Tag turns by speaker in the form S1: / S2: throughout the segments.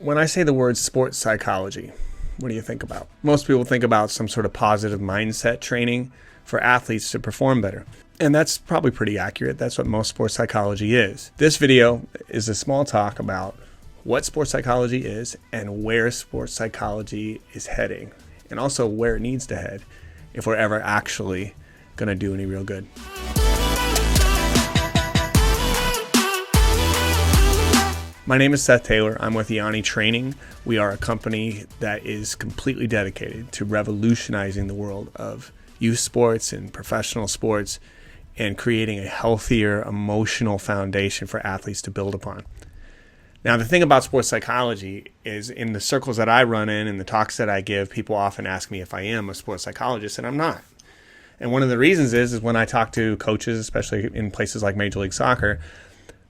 S1: When I say the word sports psychology, what do you think about? Most people think about some sort of positive mindset training for athletes to perform better. And that's probably pretty accurate. That's what most sports psychology is. This video is a small talk about what sports psychology is and where sports psychology is heading, and also where it needs to head if we're ever actually going to do any real good. My name is Seth Taylor. I'm with Ianni Training. We are a company that is completely dedicated to revolutionizing the world of youth sports and professional sports and creating a healthier emotional foundation for athletes to build upon. Now, the thing about sports psychology is in the circles that I run in and the talks that I give, people often ask me if I am a sports psychologist, and I'm not. And one of the reasons is when I talk to coaches, especially in places like Major League Soccer,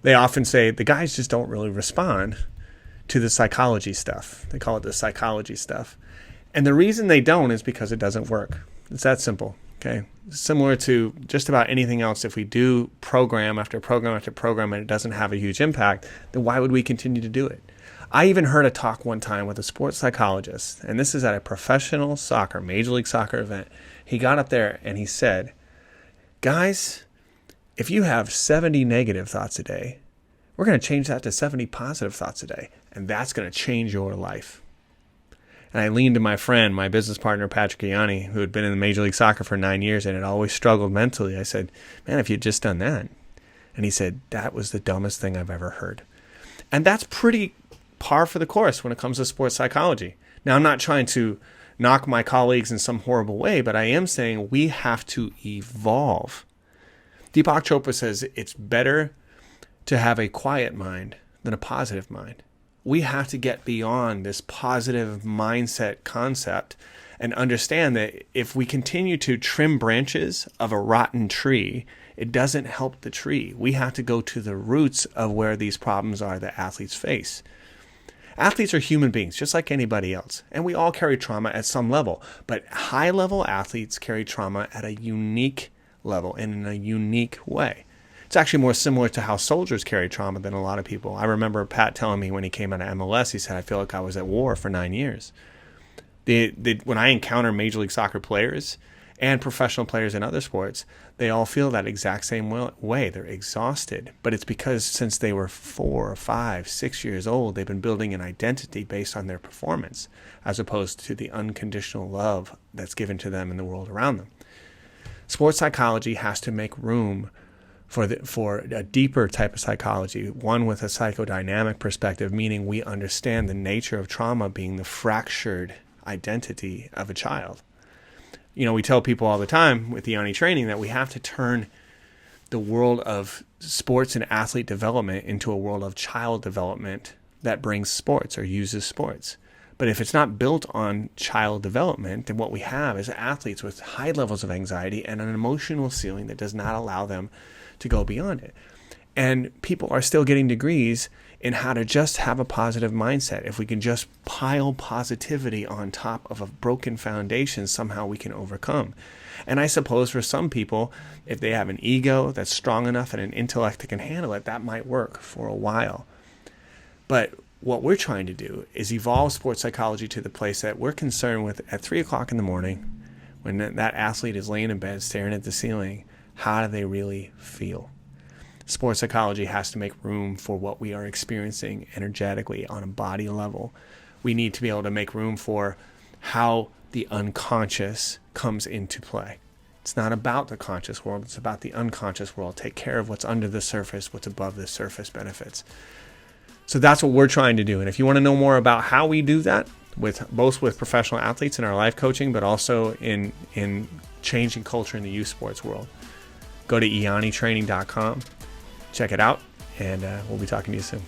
S1: they often say the guys just don't really respond to the psychology stuff. They call it the psychology stuff. And the reason they don't is because it doesn't work. It's that simple, okay? Similar to just about anything else, if we do program after program after program and it doesn't have a huge impact, then why would we continue to do it? I even heard a talk one time with a sports psychologist, and this is at a professional soccer, Major League Soccer event. He got up there and he said, guys, if you have 70 negative thoughts a day, we're going to change that to 70 positive thoughts a day, and that's going to change your life. And I leaned to my friend, my business partner, Patrick Ianni, who had been in the Major League Soccer for 9 years and had always struggled mentally. I said, man, if you'd just done that. And he said, that was the dumbest thing I've ever heard. And that's pretty par for the course when it comes to sports psychology. Now, I'm not trying to knock my colleagues in some horrible way, but I am saying we have to evolve. Deepak Chopra says it's better to have a quiet mind than a positive mind. We have to get beyond this positive mindset concept and understand that if we continue to trim branches of a rotten tree, it doesn't help the tree. We have to go to the roots of where these problems are that athletes face. Athletes are human beings, just like anybody else, and we all carry trauma at some level, but high-level athletes carry trauma at a unique level and in a unique way. It's actually more similar to how soldiers carry trauma than a lot of people. I remember Pat telling me when he came out of MLS, he said, I feel like I was at war for 9 years. When I encounter Major League Soccer players and professional players in other sports, they all feel that exact same way. They're exhausted. But it's because since they were 4 or 5, 6 years old, they've been building an identity based on their performance, as opposed to the unconditional love that's given to them in the world around them. Sports psychology has to make room for a deeper type of psychology, one with a psychodynamic perspective, meaning we understand the nature of trauma being the fractured identity of a child. You know, we tell people all the time with Ianni Training that we have to turn the world of sports and athlete development into a world of child development that brings sports or uses sports. But if it's not built on child development, then what we have is athletes with high levels of anxiety and an emotional ceiling that does not allow them to go beyond it. And people are still getting degrees in how to just have a positive mindset. If we can just pile positivity on top of a broken foundation, somehow we can overcome. And I suppose for some people, if they have an ego that's strong enough and an intellect that can handle it, that might work for a while. But what we're trying to do is evolve sports psychology to the place that we're concerned with at 3 o'clock in the morning when that athlete is laying in bed staring at the ceiling. How do they really feel? Sports psychology has to make room for what we are experiencing energetically on a body level. We need to be able to make room for how the unconscious comes into play. It's not about the conscious world. It's about the unconscious world. Take care of what's under the surface, what's above the surface benefits. So that's what we're trying to do. And if you want to know more about how we do that, both with professional athletes in our life coaching, but also in changing culture in the youth sports world, go to iannitraining.com, check it out, and we'll be talking to you soon.